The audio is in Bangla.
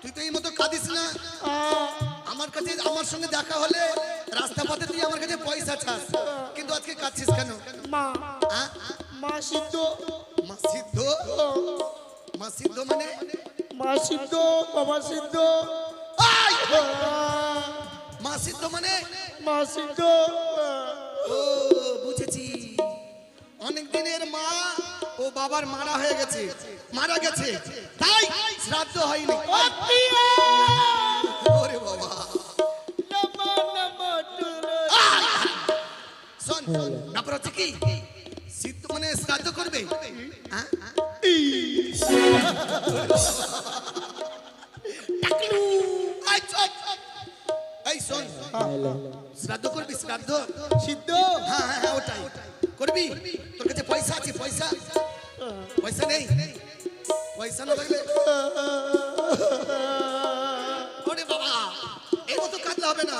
তুই তো এই মতো কাঁদিস না। আমার কাছে আমার সঙ্গে দেখা হলে রাস্তা পথে তুই আমার কাছে পয়সা চাস, কিন্তু আজকে কাঁদছিস কেন? মা হ্যাঁ? মা সিদ্ধ মা সিদ্ধ? মা সিদ্ধ মানে? মা সিদ্ধ বাবা সিদ্ধ। আই! মা সিদ্ধ মানে? মা সিদ্ধ। ও বুঝেছি, অনেক দিনের মা ও বাবার মারা হয়ে গেছে, মারা গেছে, তাই শ্রাদ্ধ হয়নি। ওরে বাবা, শোন, ব্যাপার হচ্ছে কি, সিদ্ধ মানে শ্রাদ্ধ করবে। হ্যাঁ? এই চুপ! এই শোন, শ্রাদ্ধ করবি? শ্রাদ্ধ সিদ্ধ। হ্যাঁ হ্যাঁ হ্যাঁ, ওটাই করবি। তোর কাছে পয়সা আছে? পয়সা পয়সা নেই? পয়সা না থাকলে ওরে বাবা, এই মতো কাঁদলে হবে না।